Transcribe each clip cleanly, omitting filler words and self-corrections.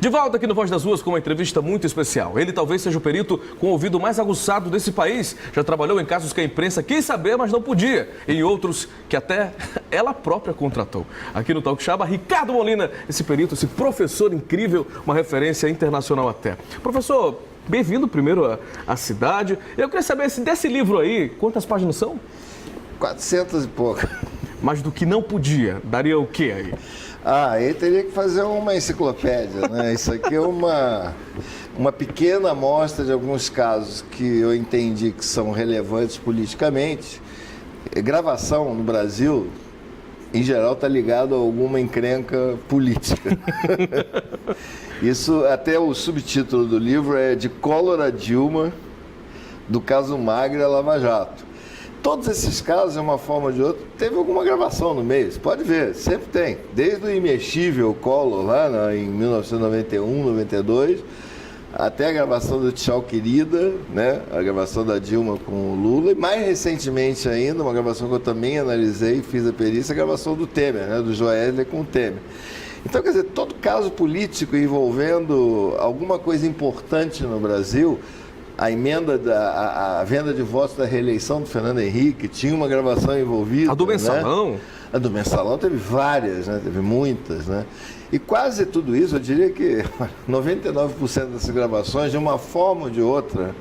De volta aqui no Voz das Ruas com uma entrevista muito especial. Ele talvez seja o perito com o ouvido mais aguçado desse país. Já trabalhou em casos que a imprensa quis saber, mas não podia. E em outros que até ela própria contratou. Aqui no Talk Chaba, Ricardo Molina, esse perito, esse professor incrível, uma referência internacional até. Professor, bem-vindo primeiro à cidade. Eu queria saber se desse livro aí, quantas páginas são? 400 e pouco. Mas do que não podia, daria o quê aí? Aí teria que fazer uma enciclopédia, né? Isso aqui é uma pequena amostra de alguns casos que eu entendi que são relevantes politicamente. Gravação no Brasil, em geral, está ligado a alguma encrenca política. Isso, até o subtítulo do livro é De Collor a Dilma, do caso Magre a Lava Jato. Todos esses casos, de uma forma ou de outra, teve alguma gravação no meio. Você pode ver, sempre tem. Desde o imexível Collor, lá em 1991, 92, até a gravação do Tchau Querida, né? A gravação da Dilma com o Lula. E mais recentemente ainda, uma gravação que eu também analisei, fiz a perícia, a gravação do Temer, né? Do Joesley com o Temer. Então, quer dizer, todo caso político envolvendo alguma coisa importante no Brasil, a emenda, a venda de votos da reeleição do Fernando Henrique, tinha uma gravação envolvida. A do Mensalão? Né? A do Mensalão teve várias, né? Teve muitas, né? E quase tudo isso, eu diria que 99% dessas gravações, de uma forma ou de outra,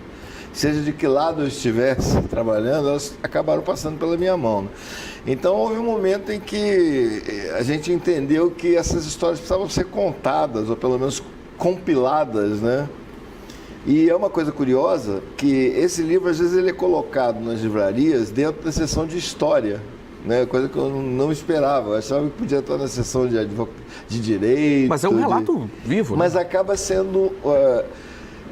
seja de que lado eu estivesse trabalhando, elas acabaram passando pela minha mão. Né? Então houve um momento em que a gente entendeu que essas histórias precisavam ser contadas, ou pelo menos compiladas, né? E é uma coisa curiosa que esse livro, às vezes, ele é colocado nas livrarias dentro da seção de história, né? Coisa que eu não esperava. Eu achava que podia estar na seção de direito. Mas é um relato vivo, né? Mas acaba sendo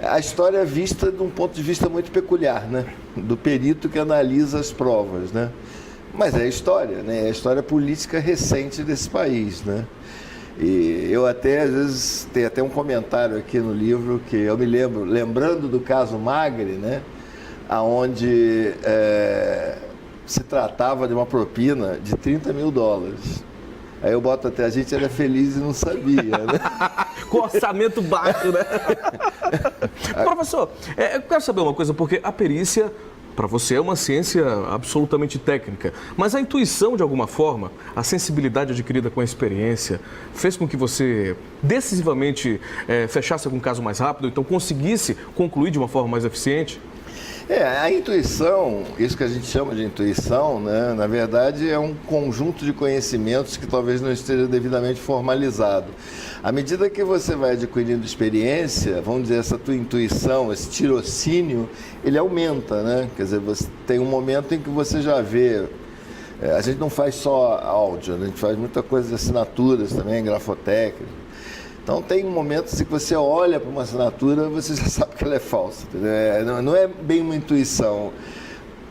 a história vista de um ponto de vista muito peculiar, né? Do perito que analisa as provas, né? Mas é a história, né? É a história política recente desse país, né? E eu até, às vezes, tem até um comentário aqui no livro que eu me lembro, lembrando do caso Magre, né? Onde se tratava de uma propina de $30 mil. Aí eu boto até, a gente era feliz e não sabia, né? Com orçamento baixo, né? Professor, eu quero saber uma coisa, porque a perícia, para você, é uma ciência absolutamente técnica, mas a intuição, de alguma forma, a sensibilidade adquirida com a experiência, fez com que você decisivamente fechasse algum caso mais rápido, então conseguisse concluir de uma forma mais eficiente? A intuição, isso que a gente chama de intuição, né, na verdade é um conjunto de conhecimentos que talvez não esteja devidamente formalizado. À medida que você vai adquirindo experiência, vamos dizer, essa tua intuição, esse tirocínio, ele aumenta, né? Quer dizer, você tem um momento em que você já vê. A gente não faz só áudio, a gente faz muita coisa de assinaturas também, grafotécnica. Então tem momentos em que você olha para uma assinatura, você já sabe que ela é falsa. Não é bem uma intuição.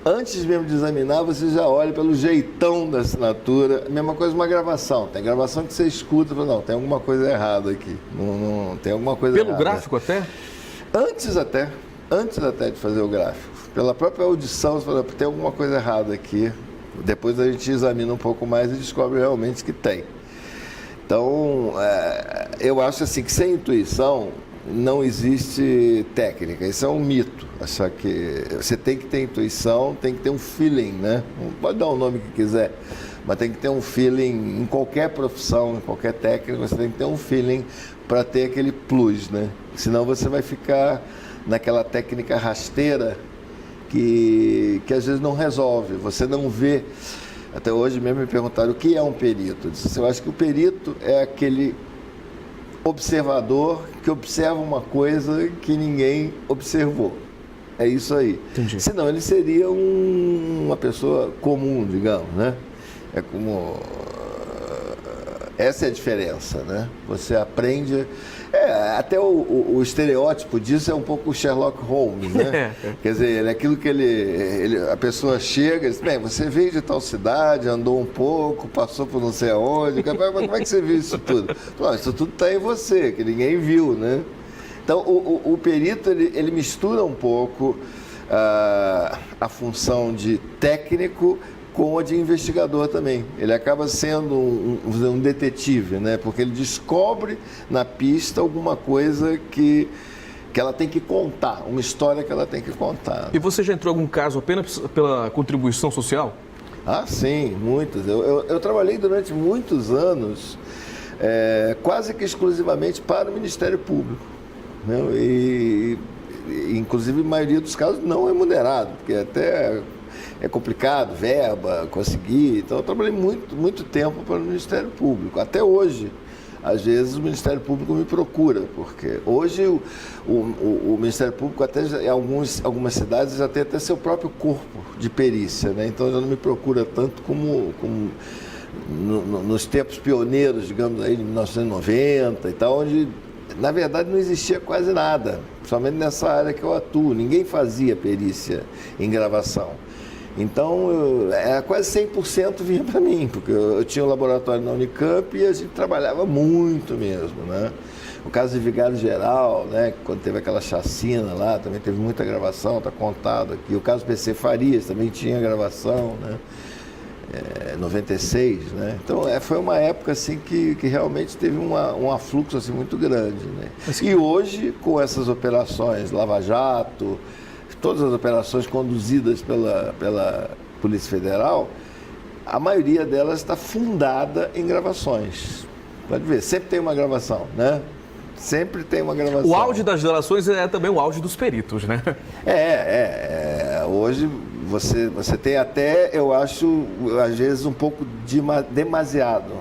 Antes mesmo de examinar, você já olha pelo jeitão da assinatura. A mesma coisa uma gravação. Tem gravação que você escuta e fala, não, tem alguma coisa errada aqui. Não tem alguma coisa errada. Pelo gráfico até? Antes até de fazer o gráfico. Pela própria audição, você fala, tem alguma coisa errada aqui. Depois a gente examina um pouco mais e descobre realmente que tem. Então, eu acho assim que sem intuição não existe técnica. Isso é um mito. Achar que você tem que ter intuição, tem que ter um feeling, né? Pode dar o nome que quiser, mas tem que ter um feeling em qualquer profissão, em qualquer técnica, você tem que ter um feeling para ter aquele plus, né? Senão você vai ficar naquela técnica rasteira que às vezes não resolve, você não vê. Até hoje mesmo me perguntaram o que é um perito. Eu disse assim, eu acho que o perito é aquele observador que observa uma coisa que ninguém observou. É isso aí. Entendi. Senão ele seria uma pessoa comum, digamos, né? É como... Essa é a diferença, né? Você aprende... até o estereótipo disso é um pouco o Sherlock Holmes, né? Quer dizer, é aquilo que a pessoa chega e diz, bem, você veio de tal cidade, andou um pouco, passou por não sei aonde, mas como é que você viu isso tudo? Não, isso tudo está em você, que ninguém viu, né? Então, o perito, ele mistura um pouco a função de técnico com a de investigador também. Ele acaba sendo um detetive, né? Porque ele descobre na pista alguma coisa que ela tem que contar, uma história que ela tem que contar. E você já entrou em algum caso apenas pela contribuição social? Ah, sim, muitas. Eu trabalhei durante muitos anos, quase que exclusivamente para o Ministério Público, né? E inclusive, a maioria dos casos não remunerado, porque até é complicado, verba, conseguir. Então, eu trabalhei muito tempo para o Ministério Público. Até hoje, às vezes, o Ministério Público me procura, porque hoje o Ministério Público, até em algumas cidades, já tem até seu próprio corpo de perícia, né? Então, já não me procura tanto como nos tempos pioneiros, digamos, aí de 1990 e tal, onde, na verdade, não existia quase nada, principalmente nessa área que eu atuo. Ninguém fazia perícia em gravação. Então, quase 100% vinha para mim, porque eu tinha um laboratório na Unicamp e a gente trabalhava muito mesmo, né? O caso de Vigário Geral, né, quando teve aquela chacina lá, também teve muita gravação, está contado aqui. O caso PC Farias também tinha gravação, né? 96, né? Então, foi uma época assim que realmente teve um afluxo assim, muito grande, né? E hoje, com essas operações Lava Jato, todas as operações conduzidas pela Polícia Federal, a maioria delas está fundada em gravações. Pode ver, sempre tem uma gravação, né? Sempre tem uma gravação. O auge das delações é também o auge dos peritos, né? Hoje você tem até, eu acho, às vezes um pouco demasiado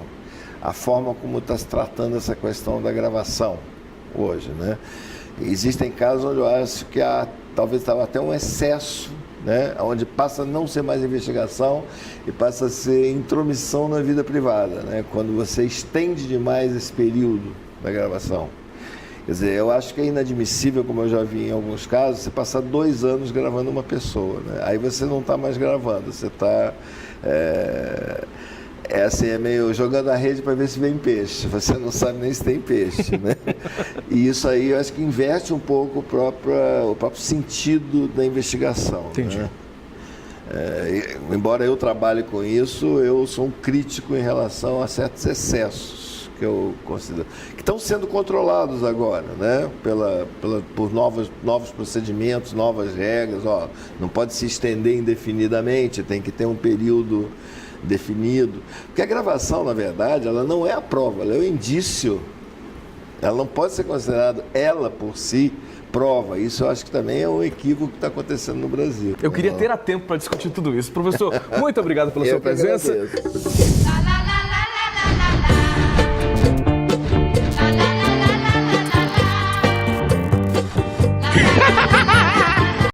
a forma como está se tratando essa questão da gravação hoje, né? Existem casos onde eu acho que talvez estava até um excesso, né? Onde passa a não ser mais investigação e passa a ser intromissão na vida privada, né? Quando você estende demais esse período da gravação. Quer dizer, eu acho que é inadmissível, como eu já vi em alguns casos, você passar 2 anos gravando uma pessoa, né? Aí você não está mais gravando, você está... é meio jogando a rede para ver se vem peixe. Você não sabe nem se tem peixe, né? E isso aí eu acho que inverte um pouco o próprio sentido da investigação. Entendi. Né? Embora eu trabalhe com isso, eu sou um crítico em relação a certos excessos que eu considero, que estão sendo controlados agora, né? Por novos procedimentos, novas regras. Não pode se estender indefinidamente, tem que ter um período definido. Porque a gravação, na verdade, ela não é a prova, ela é o indício. Ela não pode ser considerada, ela por si, prova. Isso eu acho que também é um equívoco que está acontecendo no Brasil. Eu queria ter tempo para discutir tudo isso. Professor, muito obrigado pela sua presença. Agradeço.